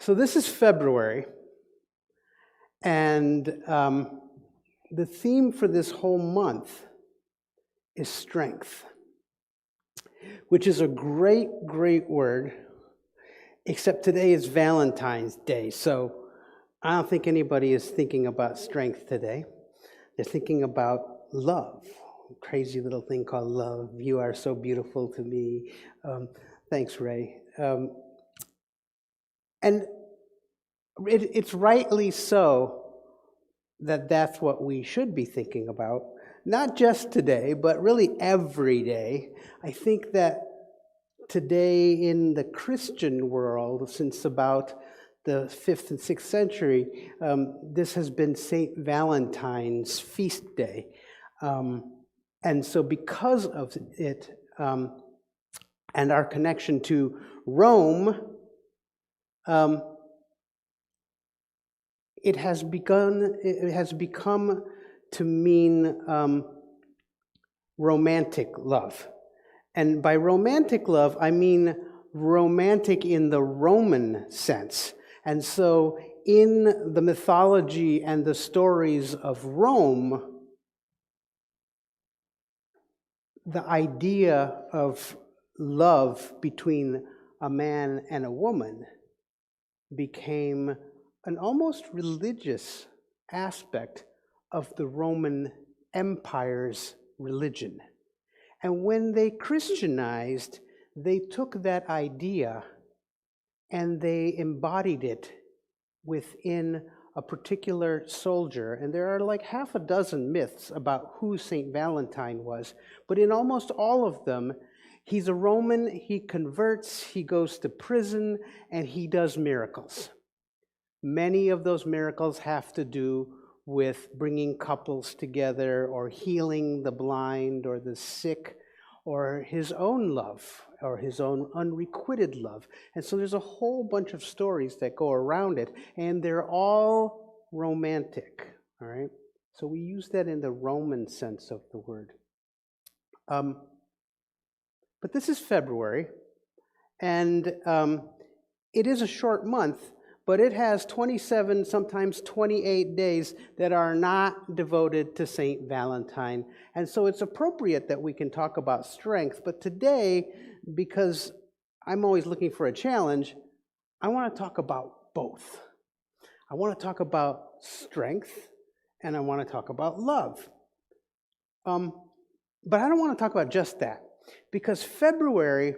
So this is February, and the theme for this whole month is strength, which is a great, great word, except today is Valentine's Day, so I don't think anybody is thinking about strength today. They're thinking about love, a crazy little thing called love. You are so beautiful to me. Thanks, Ray. And it's rightly so that that's what we should be thinking about, not just today, but really every day. I think that today in the Christian world, since about the 5th and 6th century, this has been St. Valentine's feast day. And so because of it and our connection to Rome, it has become to mean romantic love. And by romantic love, I mean romantic in the Roman sense. And so in the mythology and the stories of Rome, the idea of love between a man and a woman became an almost religious aspect of the Roman Empire's religion. And when they Christianized, they took that idea and they embodied it within a particular soldier. And there are like half a dozen myths about who St. Valentine was. But in almost all of them, he's a Roman, he converts, he goes to prison, and he does miracles. Many of those miracles have to do with bringing couples together or healing the blind or the sick or his own love or his own unrequited love. And so there's a whole bunch of stories that go around it, and they're all romantic, all right? So we use that in the Roman sense of the word. But this is February, and it is a short month, but it has 27, sometimes 28 days that are not devoted to St. Valentine. And so it's appropriate that we can talk about strength. But today, because I'm always looking for a challenge, I want to talk about both. I want to talk about strength, and I want to talk about love. But I don't want to talk about just that, because February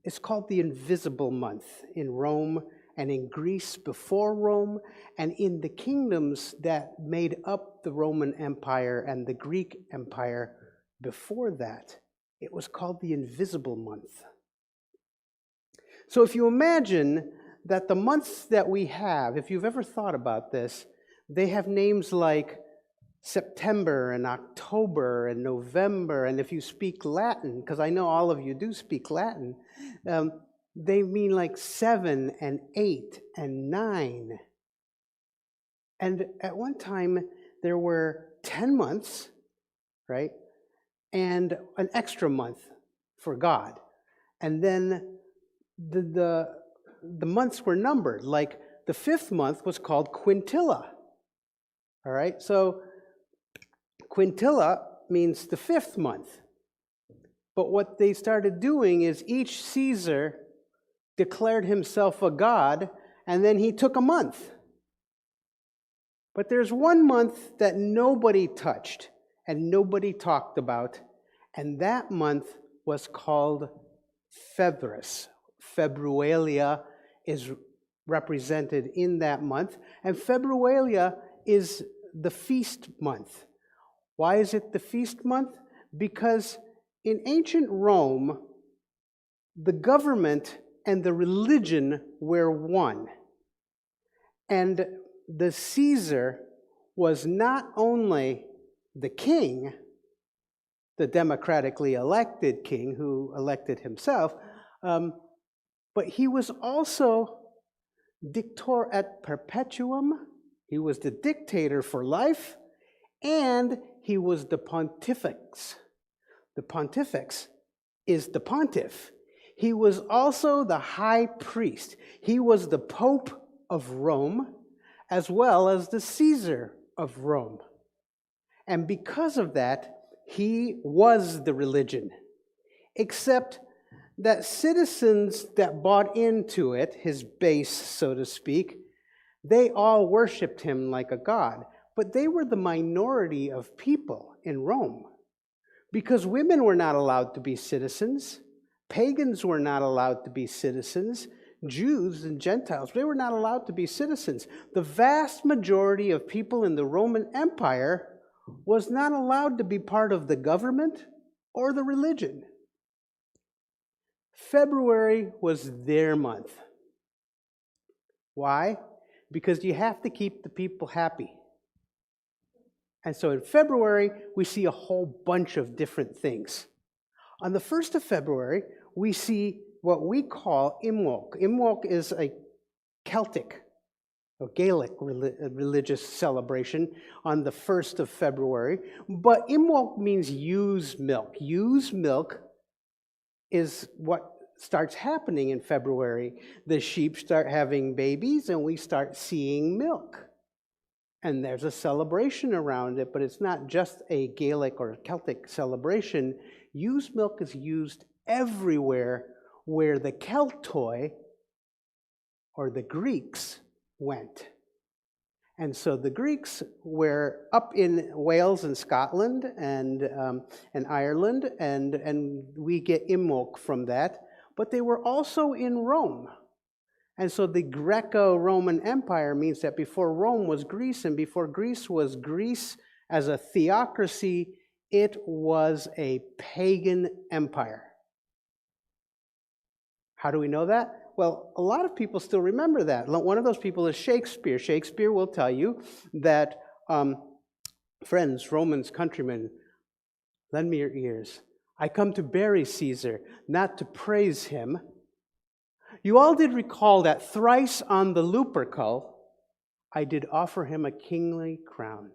is called the invisible month in Rome and in Greece before Rome, and in the kingdoms that made up the Roman Empire and the Greek Empire before that. It was called the invisible month. So if you imagine that the months that we have, if you've ever thought about this, they have names like September and October and November, and if you speak Latin, because I know all of you do speak Latin, they mean like 7 and 8 and 9. And at one time, there were 10 months, right? And an extra month for God. And then the months were numbered. Like the 5th month was called Quintilla. All right? So Quintilla means the 5th month. But what they started doing is each Caesar declared himself a god, and then he took a month. But there's one month that nobody touched and nobody talked about, and that month was called February. Februalia is represented in that month, and Februalia is the feast month. Why is it the feast month? Because in ancient Rome, the government and the religion were one. And the Caesar was not only the king, the democratically elected king who elected himself, but he was also dictator at perpetuum. He was the dictator for life, and he was the pontifex. The pontifex is the pontiff. He was also the high priest. He was the Pope of Rome, as well as the Caesar of Rome. And because of that, he was the religion. Except that citizens that bought into it, his base, so to speak, they all worshiped him like a god. But they were the minority of people in Rome. Because women were not allowed to be citizens, pagans were not allowed to be citizens, Jews and Gentiles, they were not allowed to be citizens. The vast majority of people in the Roman Empire was not allowed to be part of the government or the religion. February was their month. Why? Because you have to keep the people happy. And so in February, we see a whole bunch of different things. On the 1st of February, we see what we call Imbolc. Imbolc is a Celtic or Gaelic religious celebration on the 1st of February. But Imbolc means ewe's milk. Ewe's milk is what starts happening in February. The sheep start having babies and we start seeing milk. And there's a celebration around it, but it's not just a Gaelic or Celtic celebration. Ewe's milk is used everywhere where the Keltoi or the Greeks went. And so the Greeks were up in Wales and Scotland and Ireland, and we get Imbolc from that. But they were also in Rome. And so the Greco-Roman Empire means that before Rome was Greece, and before Greece was Greece as a theocracy, it was a pagan empire. How do we know that? Well, a lot of people still remember that. One of those people is Shakespeare. Shakespeare will tell you that, friends, Romans, countrymen, lend me your ears. I come to bury Caesar, not to praise him. You all did recall that thrice on the Lupercal, I did offer him a kingly crown.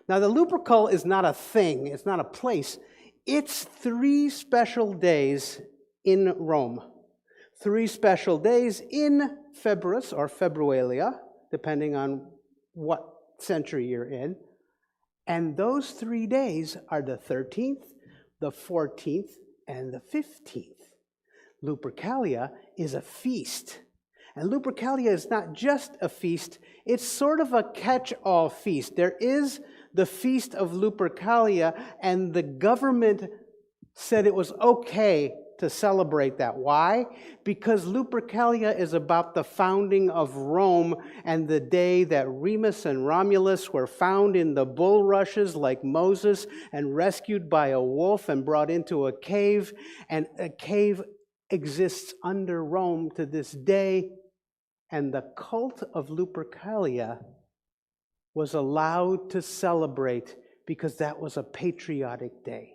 Now, the Lupercal is not a thing. It's not a place. It's 3 special days in Rome. 3 special days in Februus or Februalia, depending on what century you're in. And those 3 days are the 13th, the 14th, and the 15th. Lupercalia is a feast. And Lupercalia is not just a feast, it's sort of a catch-all feast. There is the feast of Lupercalia, and the government said it was okay to celebrate that. Why? Because Lupercalia is about the founding of Rome and the day that Remus and Romulus were found in the bulrushes like Moses and rescued by a wolf and brought into a cave. And a cave exists under Rome to this day. And the cult of Lupercalia was allowed to celebrate because that was a patriotic day.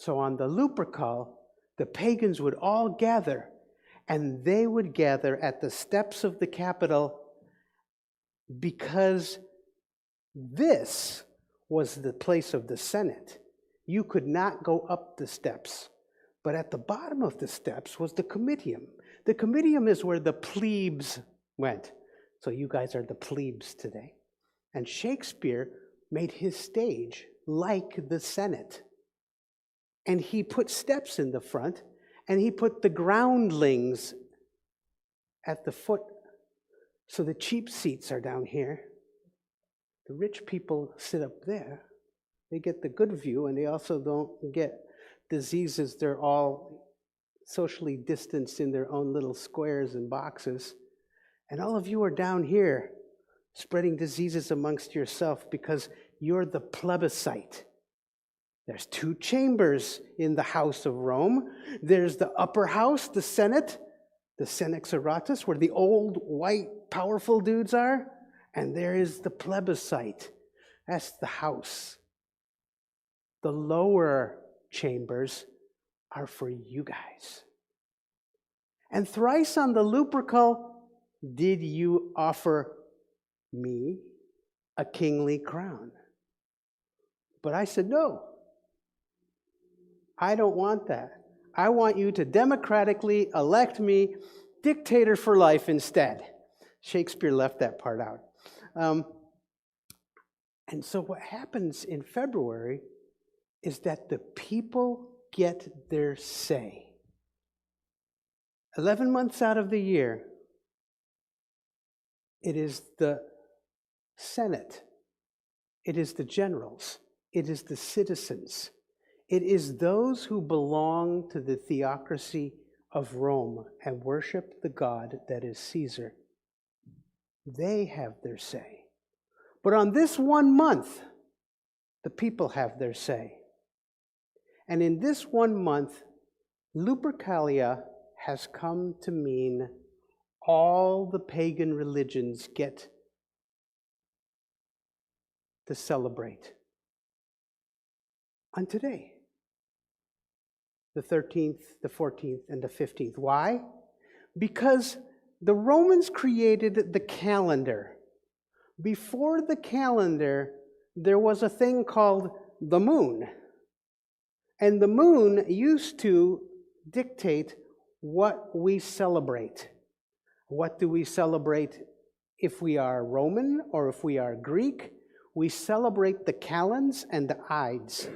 So on the Lupercal, the pagans would all gather, and they would gather at the steps of the Capitol because this was the place of the Senate. You could not go up the steps, but at the bottom of the steps was the Comitium. The Comitium is where the plebes went. So you guys are the plebes today. And Shakespeare made his stage like the Senate. And he put steps in the front, and he put the groundlings at the foot. So the cheap seats are down here. The rich people sit up there. They get the good view, and they also don't get diseases. They're all socially distanced in their own little squares and boxes. And all of you are down here spreading diseases amongst yourself because you're the plebiscite. There's 2 chambers in the house of Rome. There's the upper house, the Senate, the Senex Oratus, where the old, white, powerful dudes are. And there is the plebiscite. That's the house. The lower chambers are for you guys. And thrice on the Lupercal, did you offer me a kingly crown? But I said, no. I don't want that. I want you to democratically elect me dictator for life instead. Shakespeare left that part out. And so what happens in February is that the people get their say. 11 months out of the year, it is the Senate, it is the generals, it is the citizens, it is those who belong to the theocracy of Rome and worship the god that is Caesar. They have their say. But on this 1 month, the people have their say. And in this 1 month, Lupercalia has come to mean all the pagan religions get to celebrate on today, the 13th, the 14th, and the 15th. Why? Because the Romans created the calendar. Before the calendar, there was a thing called the moon. And the moon used to dictate what we celebrate. What do we celebrate if we are Roman or if we are Greek? We celebrate the calends and the ides,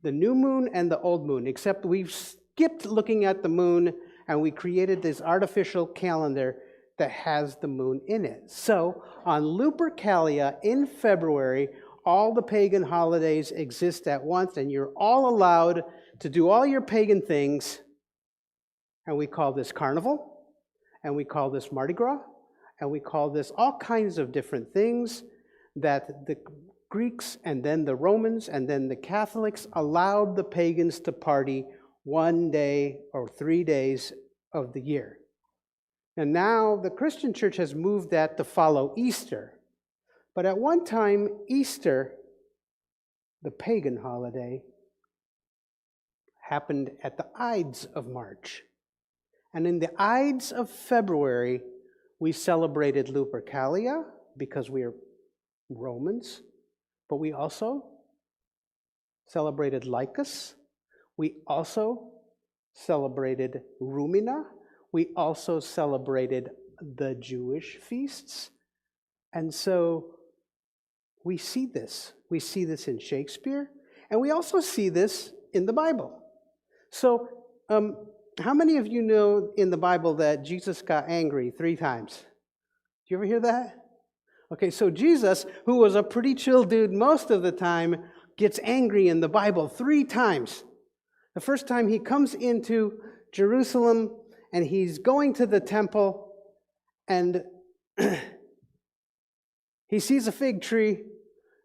the new moon and the old moon, except we've skipped looking at the moon and we created this artificial calendar that has the moon in it. So on Lupercalia in February, all the pagan holidays exist at once and you're all allowed to do all your pagan things. And we call this carnival. And we call this Mardi Gras, and we call this all kinds of different things that the Greeks and then the Romans and then the Catholics allowed the pagans to party 1 day or 3 days of the year. And now the Christian church has moved that to follow Easter. But at one time, Easter, the pagan holiday, happened at the Ides of March. And in the Ides of February, we celebrated Lupercalia because we are Romans, but we also celebrated Lycus. We also celebrated Rumina. We also celebrated the Jewish feasts. And so we see this. We see this in Shakespeare, and we also see this in the Bible. So, how many of you know in the Bible that Jesus got angry 3 times? Do you ever hear that? Okay, so Jesus, who was a pretty chill dude most of the time, gets angry in the Bible 3 times. The first time he comes into Jerusalem and he's going to the temple and he sees a fig tree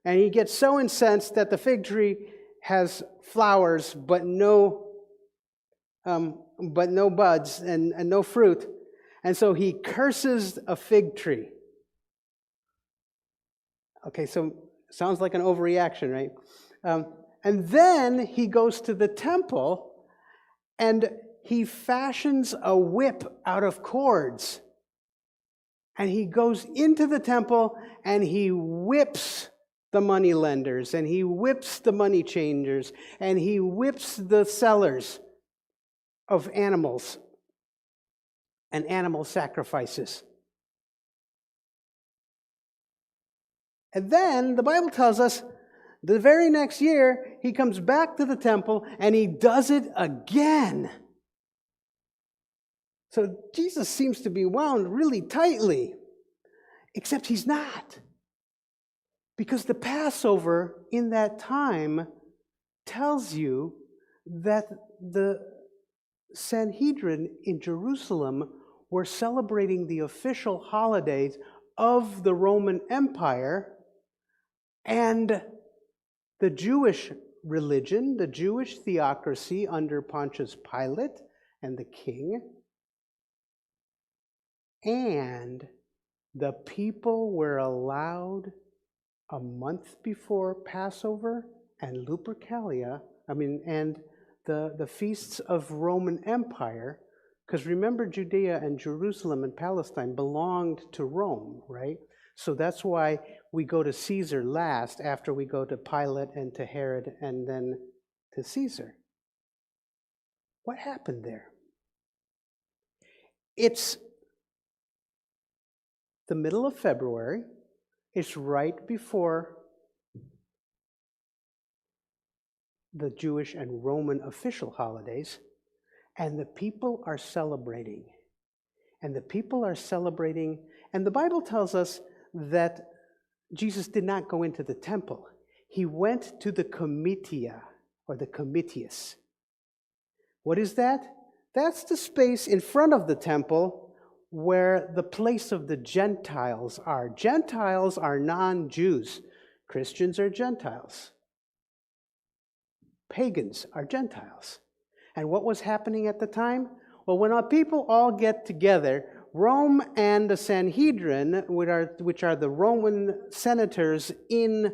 and he gets so incensed that the fig tree has flowers but no buds and no fruit. And so he curses a fig tree. Okay, so sounds like an overreaction, right? And then he goes to the temple and he fashions a whip out of cords. And he goes into the temple and he whips the money lenders and he whips the money changers and he whips the sellers of animals and animal sacrifices. And then the Bible tells us the very next year he comes back to the temple and he does it again. So Jesus seems to be wound really tightly, except he's not. Because the Passover in that time tells you that the Sanhedrin in Jerusalem were celebrating the official holidays of the Roman Empire, and the Jewish religion, the Jewish theocracy under Pontius Pilate and the king, and the people were allowed a month before Passover and Lupercalia, and the feasts of Roman Empire, because remember Judea and Jerusalem and Palestine belonged to Rome, right? So that's why we go to Caesar last after we go to Pilate and to Herod and then to Caesar. What happened there? It's the middle of February. It's right before the Jewish and Roman official holidays, and the people are celebrating. And the people are celebrating, and the Bible tells us that Jesus did not go into the temple. He went to the comitia, or the comitius. What is that? That's the space in front of the temple where the place of the Gentiles are. Gentiles are non-Jews. Christians are Gentiles. Pagans are Gentiles. And what was happening at the time? Well, when our people all get together, Rome and the Sanhedrin, which are the Roman senators in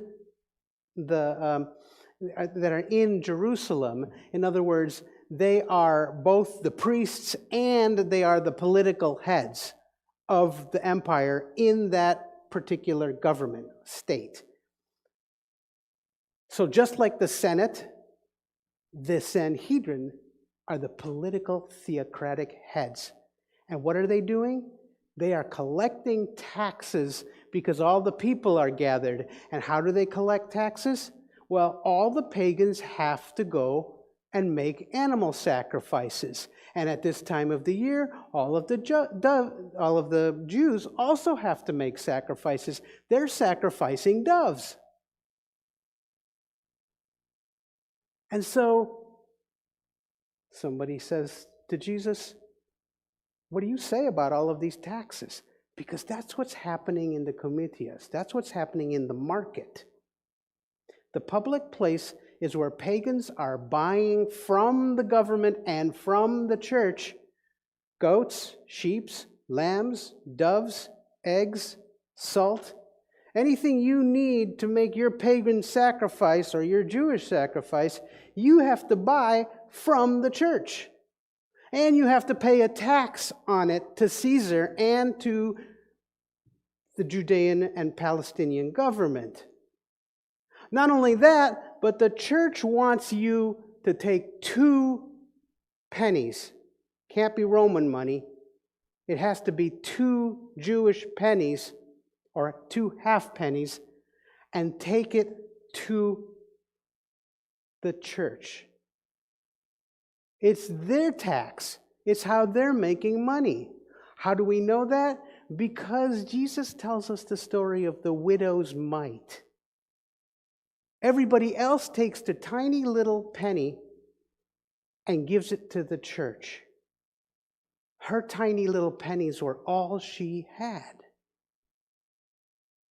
that are in Jerusalem, in other words, they are both the priests and they are the political heads of the empire in that particular government state. So just like the Senate, the Sanhedrin are the political theocratic heads. And what are they doing? They are collecting taxes because all the people are gathered. And how do they collect taxes? Well, all the pagans have to go and make animal sacrifices. And at this time of the year, all of the Jews also have to make sacrifices. They're sacrificing doves. And so somebody says to Jesus, what do you say about all of these taxes? Because that's what's happening in the comitias. That's what's happening in the market. The public place is where pagans are buying from the government and from the church goats, sheep, lambs, doves, eggs, salt, anything you need to make your pagan sacrifice or your Jewish sacrifice, you have to buy from the church. And you have to pay a tax on it to Caesar and to the Judean and Palestinian government. Not only that, but the church wants you to take 2 pennies. Can't be Roman money. It has to be 2 Jewish pennies or 2 half pennies and take it to the church. It's their tax. It's how they're making money. How do we know that? Because Jesus tells us the story of the widow's mite. Everybody else takes the tiny little penny and gives it to the church. Her tiny little pennies were all she had.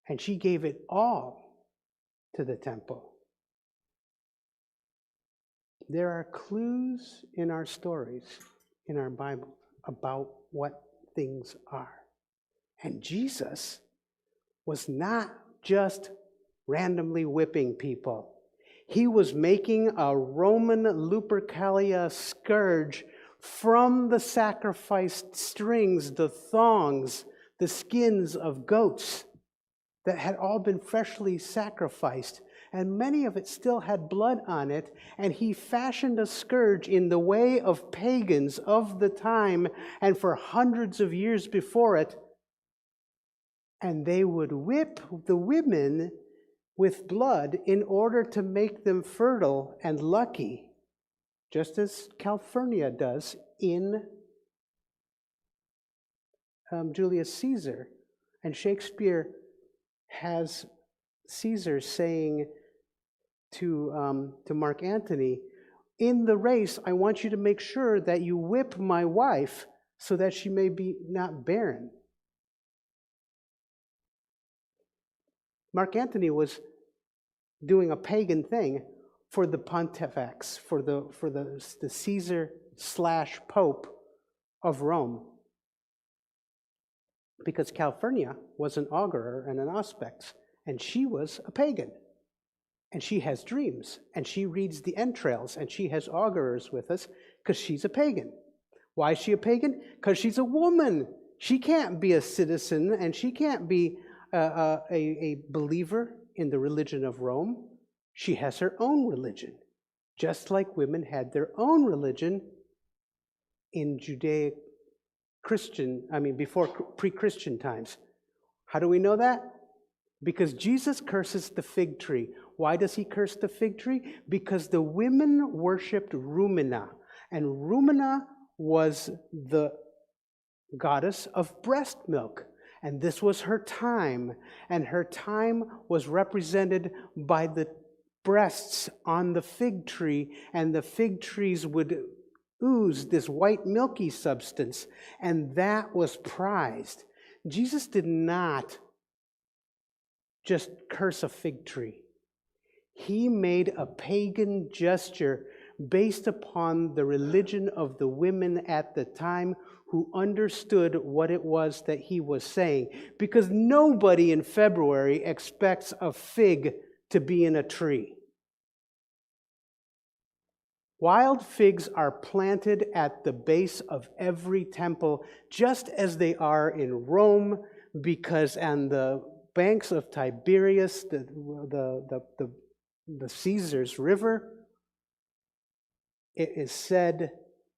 And she gave it all to the temple. There are clues in our stories, in our Bible, about what things are. And Jesus was not just randomly whipping people. He was making a Roman Lupercalia scourge from the sacrificed strings, the thongs, the skins of goats that had all been freshly sacrificed. And many of it still had blood on it, and he fashioned a scourge in the way of pagans of the time and for hundreds of years before it. And they would whip the women with blood in order to make them fertile and lucky, just as California does in Julius Caesar. And Shakespeare has Caesar saying to Mark Antony, in the race, I want you to make sure that you whip my wife so that she may be not barren. Mark Antony was doing a pagan thing for the pontifex, for the Caesar/Pope of Rome. Because Calphurnia was an augurer and an auspex, and she was a pagan. And she has dreams, and she reads the entrails, and she has augurers with us because she's a pagan. Why is she a pagan? Because she's a woman. She can't be a citizen, and she can't be a believer in the religion of Rome. She has her own religion, just like women had their own religion in before pre-Christian times. How do we know that? Because Jesus curses the fig tree. Why does he curse the fig tree? Because the women worshipped Rumina, and Rumina was the goddess of breast milk. And this was her time, and her time was represented by the breasts on the fig tree, and the fig trees would ooze this white milky substance, and that was prized. Jesus did not just curse a fig tree. He made a pagan gesture based upon the religion of the women at the time who understood what it was that he was saying. Because nobody in February expects a fig to be in a tree. Wild figs are planted at the base of every temple, just as they are in Rome, because on the banks of Tiberias, the Caesar's river, it is said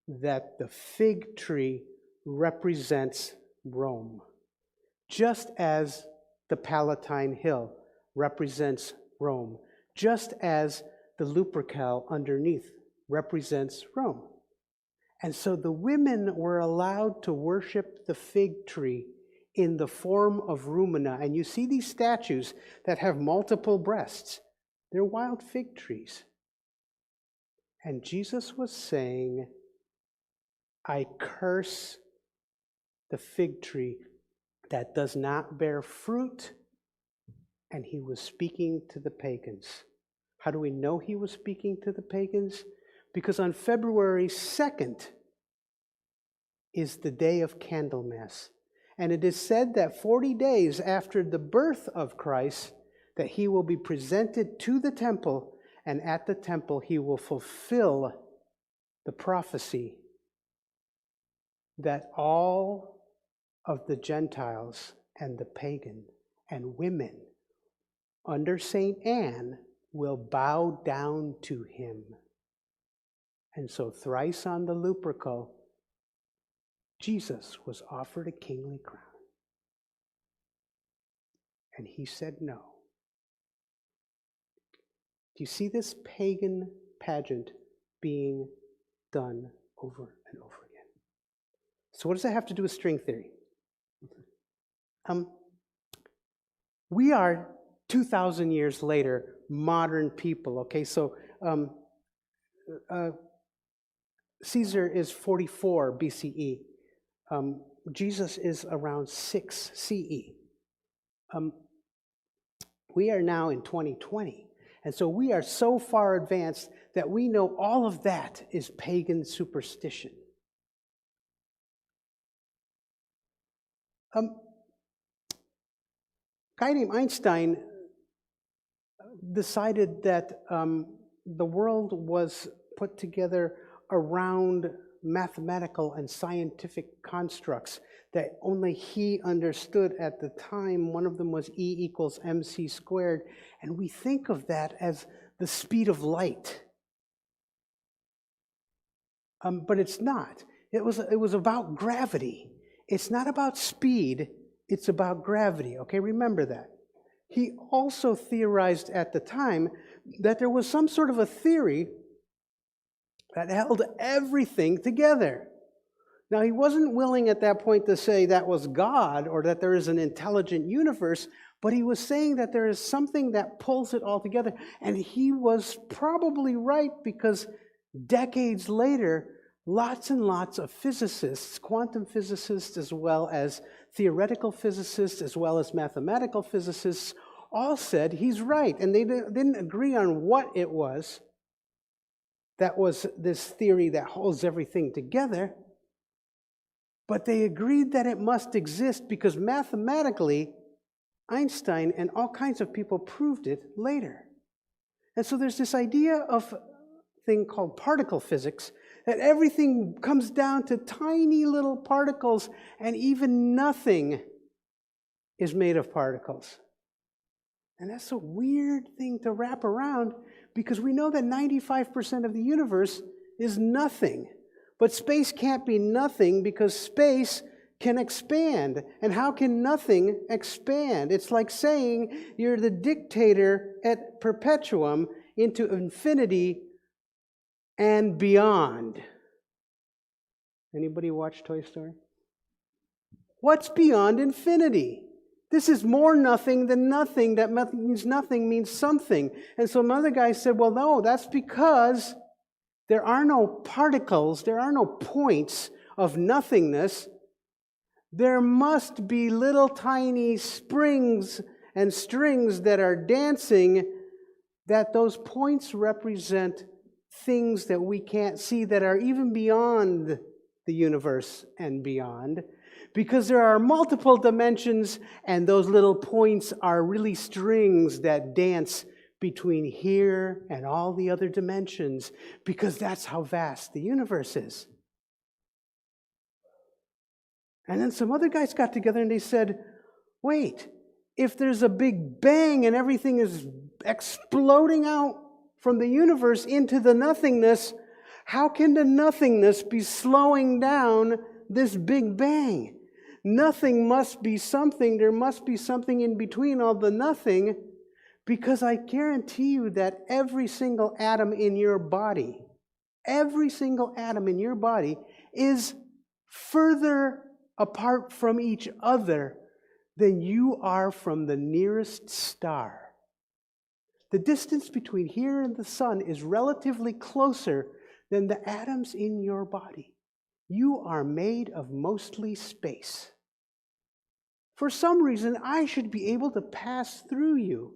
that the fig tree represents Rome, just as the Palatine Hill represents Rome, just as the Lupercalia underneath represents Rome. And so the women were allowed to worship the fig tree in the form of Rumina. And you see these statues that have multiple breasts. They're wild fig trees. And Jesus was saying, I curse the fig tree that does not bear fruit. And he was speaking to the pagans. How do we know he was speaking to the pagans? Because on February 2nd is the day of Candlemas. And it is said that 40 days after the birth of Christ, that he will be presented to the temple, and at the temple he will fulfill the prophecy that all of the Gentiles and the pagan and women under St. Anne will bow down to him. And so thrice on the Lupercal, Jesus was offered a kingly crown. And he said no. Do you see this pagan pageant being done over and over again? So what does that have to do with string theory? We are 2,000 years later, modern people, okay? So Caesar is 44 BCE. Jesus is around 6 CE. We are now in 2020. And so we are so far advanced that we know all of that is pagan superstition. A guy named Einstein decided that the world was put together around mathematical and scientific constructs that only he understood at the time. One of them was E equals mc squared, and we think of that as the speed of light. But it's not. It was about gravity. It's not about speed, it's about gravity. Okay, remember that. He also theorized at the time that there was some sort of a theory that held everything together. Now, he wasn't willing at that point to say that was God or that there is an intelligent universe, but he was saying that there is something that pulls it all together. And he was probably right, because decades later, lots and lots of physicists, quantum physicists as well as theoretical physicists as well as mathematical physicists, all said he's right. And they didn't agree on what it was that was this theory that holds everything together. But they agreed that it must exist because mathematically, Einstein and all kinds of people proved it later. And so there's this idea of a thing called particle physics, that everything comes down to tiny little particles, and even nothing is made of particles. And that's a weird thing to wrap around, because we know that 95% of the universe is nothing. But space can't be nothing because space can expand. And how can nothing expand? It's like saying you're the dictator at perpetuum into infinity and beyond. Anybody watch Toy Story? What's beyond infinity? This is more nothing than nothing. That means nothing means something. And so another guy said, well, no, that's because there are no particles, there are no points of nothingness. There must be little tiny springs and strings that are dancing, that those points represent things that we can't see that are even beyond the universe and beyond. Because there are multiple dimensions, and those little points are really strings that dance between here and all the other dimensions, because that's how vast the universe is. And then some other guys got together and they said, wait, if there's a big bang and everything is exploding out from the universe into the nothingness, how can the nothingness be slowing down this big bang? Nothing must be something. There must be something in between all the nothing, because I guarantee you that every single atom in your body is further apart from each other than you are from the nearest star. The distance between here and the sun is relatively closer than the atoms in your body. You are made of mostly space. For some reason, I should be able to pass through you.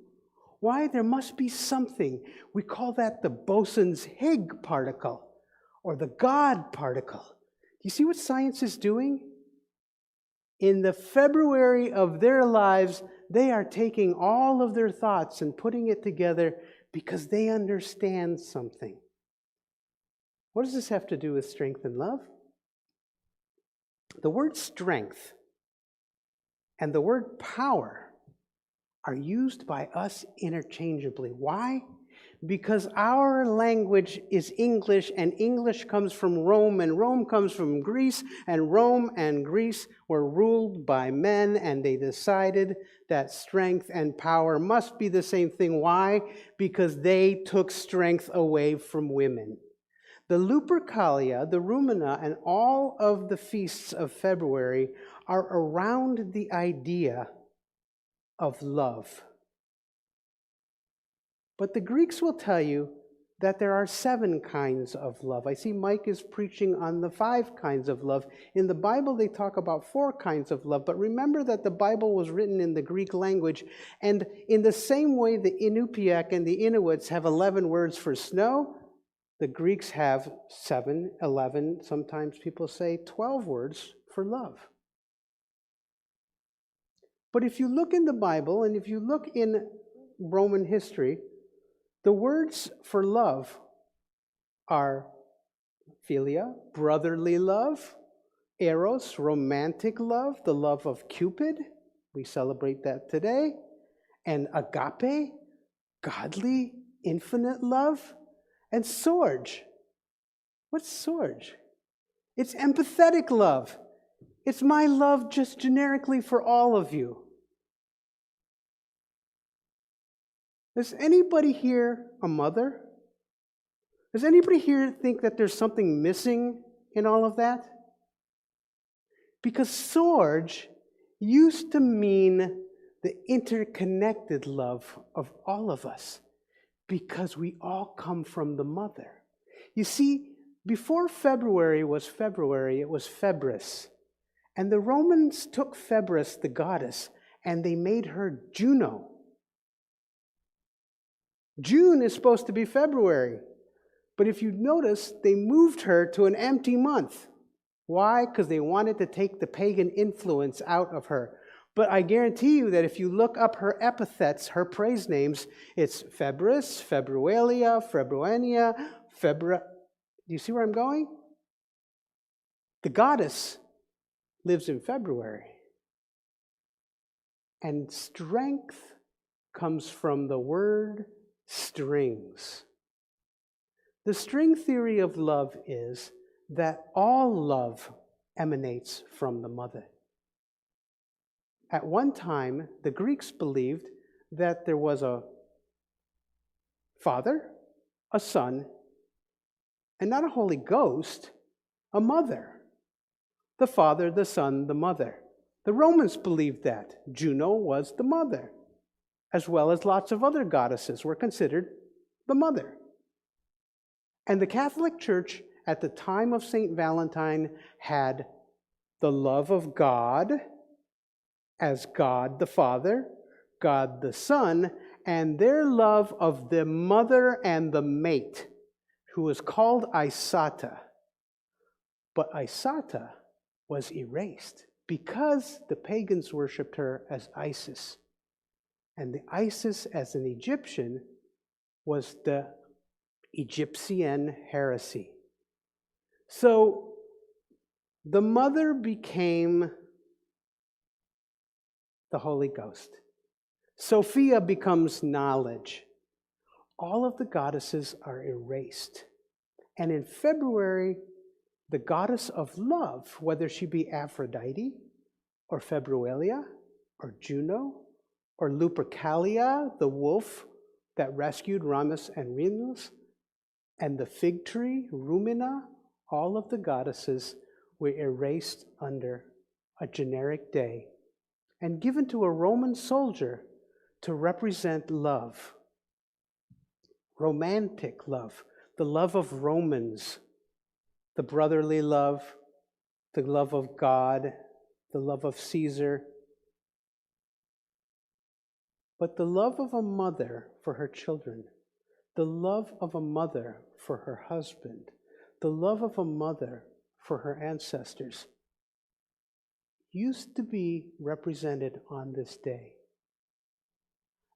Why? There must be something. We call that the Boson's Higgs particle, or the God particle. Do you see what science is doing? In the February of their lives, they are taking all of their thoughts and putting it together because they understand something. What does this have to do with strength and love? The word strength and the word power are used by us interchangeably. Why? Because our language is English, and English comes from Rome, and Rome comes from Greece, and Rome and Greece were ruled by men, and they decided that strength and power must be the same thing. Why? Because they took strength away from women. The Lupercalia, the Rumina, and all of the feasts of February are around the idea of love. But the Greeks will tell you that there are 7 kinds of love. I see Mike is preaching on the 5 kinds of love. In the Bible, they talk about 4 kinds of love. But remember that the Bible was written in the Greek language. And in the same way the Inupiaq and the Inuits have 11 words for snow, the Greeks have 7, 11, sometimes people say 12 words for love. But if you look in the Bible, and if you look in Roman history, the words for love are philia, brotherly love; eros, romantic love, the love of Cupid. We celebrate that today. And agape, godly, infinite love. And Surge. What's Surge? It's empathetic love. It's my love just generically for all of you. Is anybody here a mother? Does anybody here think that there's something missing in all of that? Because Surge used to mean the interconnected love of all of us, because we all come from the mother. You see, before February, it was Febris. And the Romans took Febris, the goddess, and they made her Juno. June is supposed to be February. But if you notice, they moved her to an empty month. Why? Because they wanted to take the pagan influence out of her. But I guarantee you that if you look up her epithets, her praise names, it's Febris, Februalia, Februania, Do you see where I'm going? The goddess lives in February. And strength comes from the word strings. The string theory of love is that all love emanates from the mother. At one time, the Greeks believed that there was a Father, a Son, and not a Holy Ghost, a mother. The Father, the Son, the mother. The Romans believed that Juno was the mother, as well as lots of other goddesses were considered the mother. And the Catholic Church at the time of St. Valentine had the love of God as God the Father, God the Son, and their love of the mother and the mate, who was called Isata. But Isata was erased because the pagans worshipped her as Isis. And the Isis as an Egyptian was the Egyptian heresy. So the mother became the Holy Ghost. Sophia becomes knowledge. All of the goddesses are erased. And in February, the goddess of love, whether she be Aphrodite or Februalia or Juno or Lupercalia, the wolf that rescued Ramus and Remus, and the fig tree, Rumina, all of the goddesses were erased under a generic day and given to a Roman soldier to represent love, romantic love, the love of Romans, the brotherly love, the love of God, the love of Caesar, but the love of a mother for her children, the love of a mother for her husband, the love of a mother for her ancestors, used to be represented on this day.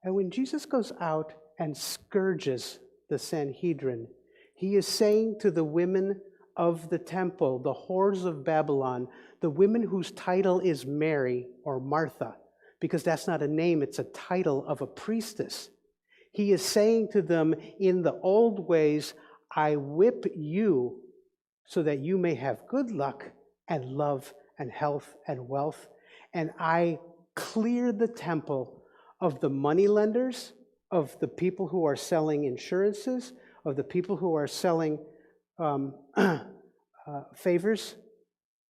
And when Jesus goes out and scourges the Sanhedrin, he is saying to the women of the temple, the whores of Babylon, the women whose title is Mary or Martha, because that's not a name, it's a title of a priestess. He is saying to them, in the old ways, I whip you so that you may have good luck and love and health and wealth, and I clear the temple of the moneylenders, of the people who are selling insurances, of the people who are selling favors,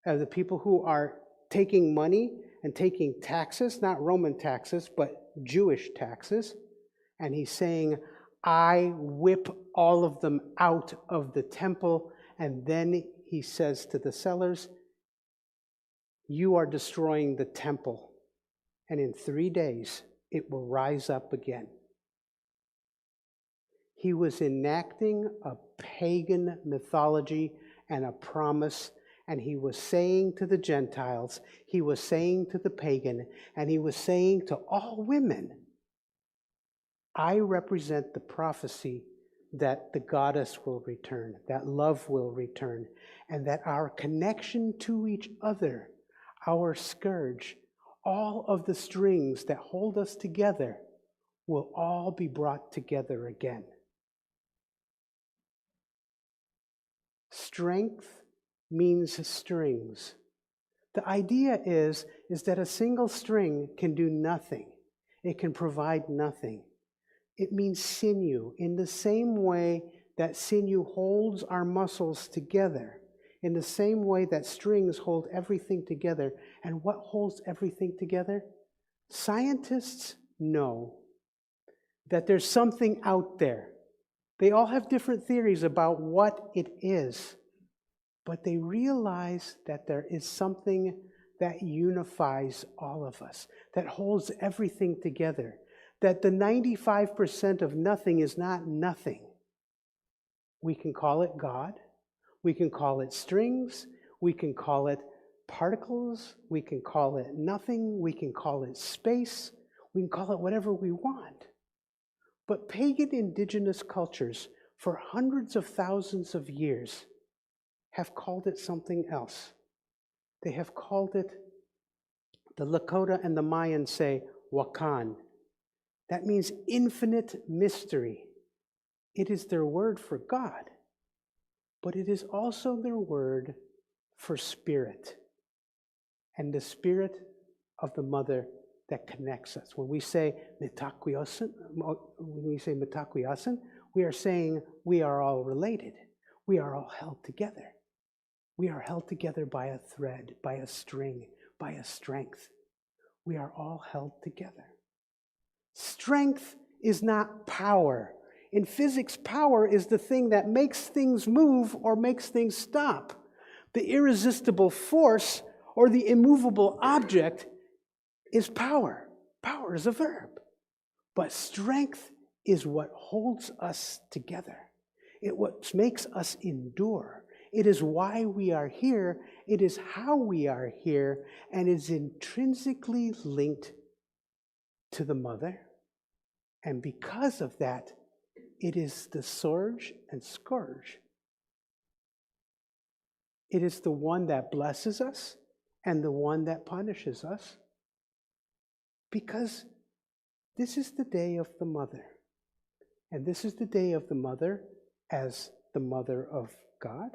of the people who are taking money and taking taxes, not Roman taxes, but Jewish taxes. And he's saying, I whip all of them out of the temple. And then he says to the sellers, you are destroying the temple, and in 3 days it will rise up again. He was enacting a pagan mythology and a promise, and he was saying to the Gentiles, he was saying to the pagan, and he was saying to all women, I represent the prophecy that the goddess will return, that love will return, and that our connection to each other, our scourge, all of the strings that hold us together will all be brought together again. Strength means strings. The idea is that a single string can do nothing. It can provide nothing. It means sinew, in the same way that sinew holds our muscles together, in the same way that strings hold everything together. And what holds everything together? Scientists know that there's something out there. They all have different theories about what it is, but they realize that there is something that unifies all of us, that holds everything together, that the 95% of nothing is not nothing. We can call it God, we can call it strings, we can call it particles, we can call it nothing, we can call it space, we can call it whatever we want. But pagan indigenous cultures for hundreds of thousands of years have called it something else. They have called it, the Lakota and the Mayan say, Wakan. That means infinite mystery. It is their word for God. but it is also their word for spirit, and the spirit of the mother that connects us. When we say metakwiosen, we are saying we are all related. We are all held together. We are held together by a thread, by a string, by a strength. We are all held together. Strength is not power. In physics, power is the thing that makes things move or makes things stop. The irresistible force or the immovable object is power. Power is a verb. But strength is what holds us together. It what makes us endure. It is why we are here. It is how we are here, and is intrinsically linked to the mother. And because of that, it is the Surge and Scourge. It is the one that blesses us and the one that punishes us. Because this is the day of the mother. And this is the day of the mother as the mother of God,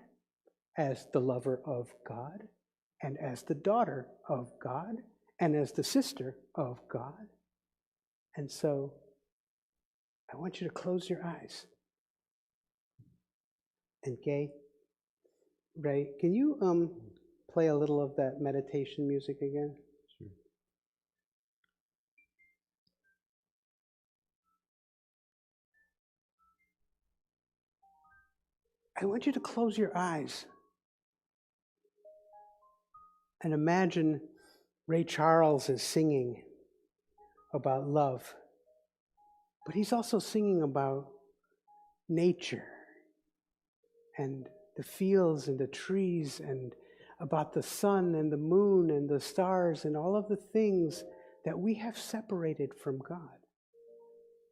as the lover of God, and as the daughter of God, and as the sister of God. And so, I want you to close your eyes. And Gay, Ray, can you play a little of that meditation music again? Sure. I want you to close your eyes and imagine Ray Charles is singing about love, but he's also singing about nature and the fields and the trees and about the sun and the moon and the stars and all of the things that we have separated from God,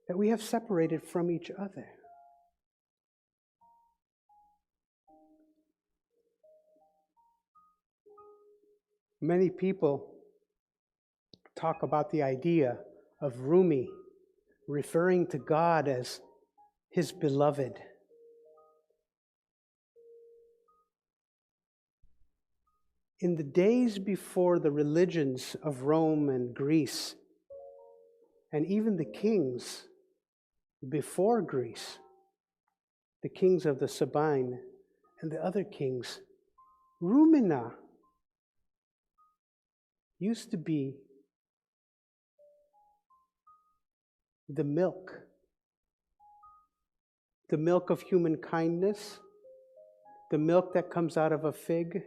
that we have separated from each other. Many people talk about the idea of Rumi referring to God as his beloved. In the days before the religions of Rome and Greece, and even the kings before Greece, the kings of the Sabine and the other kings, Rumina used to be the milk of human kindness, the milk that comes out of a fig,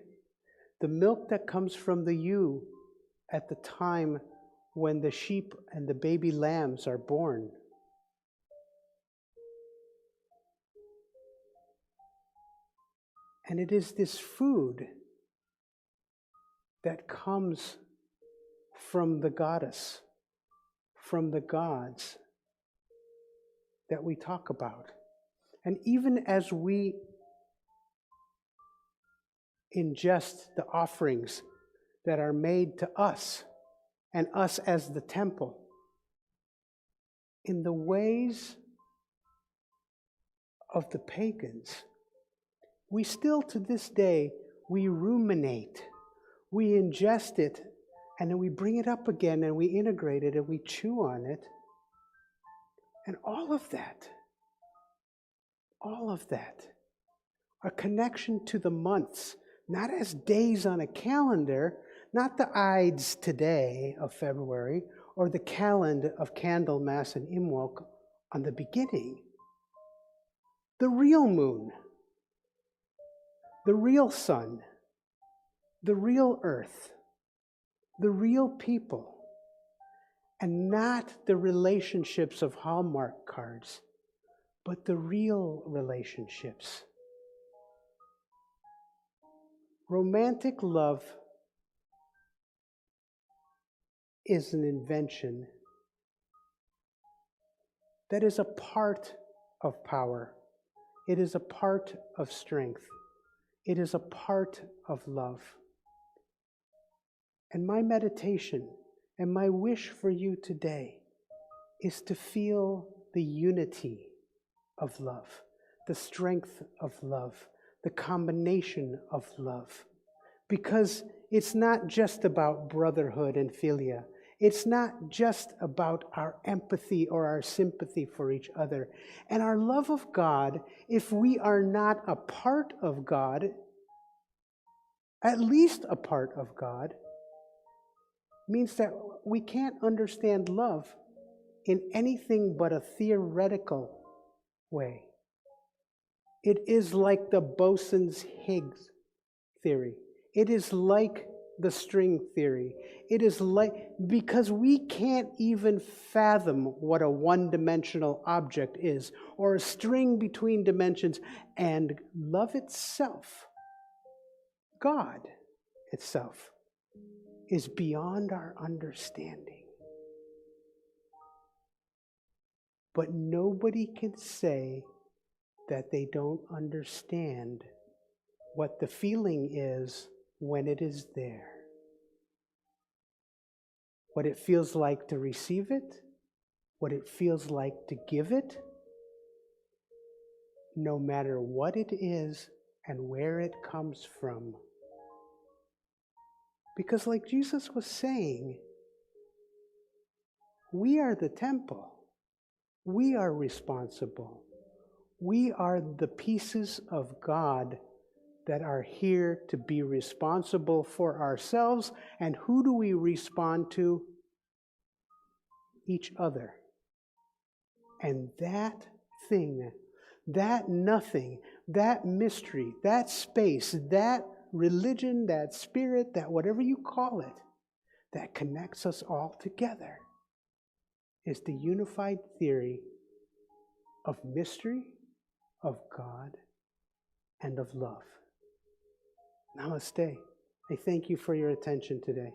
the milk that comes from the ewe at the time when the sheep and the baby lambs are born. And it is this food that comes from the goddess, from the gods that we talk about. And even as we ingest the offerings that are made to us, and us as the temple, in the ways of the pagans, we still to this day, we ruminate, we ingest it, and then we bring it up again and we integrate it and we chew on it. And all of that, a connection to the months, not as days on a calendar, not the Ides today of February, or the calendar of Candlemas and Imbolc on the beginning. The real moon, the real sun, the real earth, the real people, and not the relationships of Hallmark cards, but the real relationships. Romantic love is an invention that is a part of power. It is a part of strength. It is a part of love. And my meditation and my wish for you today is to feel the unity of love, the strength of love, the combination of love. Because it's not just about brotherhood and philia. It's not just about our empathy or our sympathy for each other. And our love of God, if we are not a part of God, at least a part of God, means that we can't understand love in anything but a theoretical way. It is like the bosun's Higgs theory. It is like the string theory. It is like, because we can't even fathom what a one-dimensional object is, or a string between dimensions, and love itself, God itself, is beyond our understanding. But nobody can say that they don't understand what the feeling is when it is there. What it feels like to receive it, what it feels like to give it, no matter what it is and where it comes from. Because like Jesus was saying, we are the temple. We are responsible. We are the pieces of God that are here to be responsible for ourselves. And who do we respond to? Each other. And that thing, that nothing, that mystery, that space, that religion, that spirit, that whatever you call it, that connects us all together, is the unified theory of mystery, of God, and of love. Namaste. I thank you for your attention today.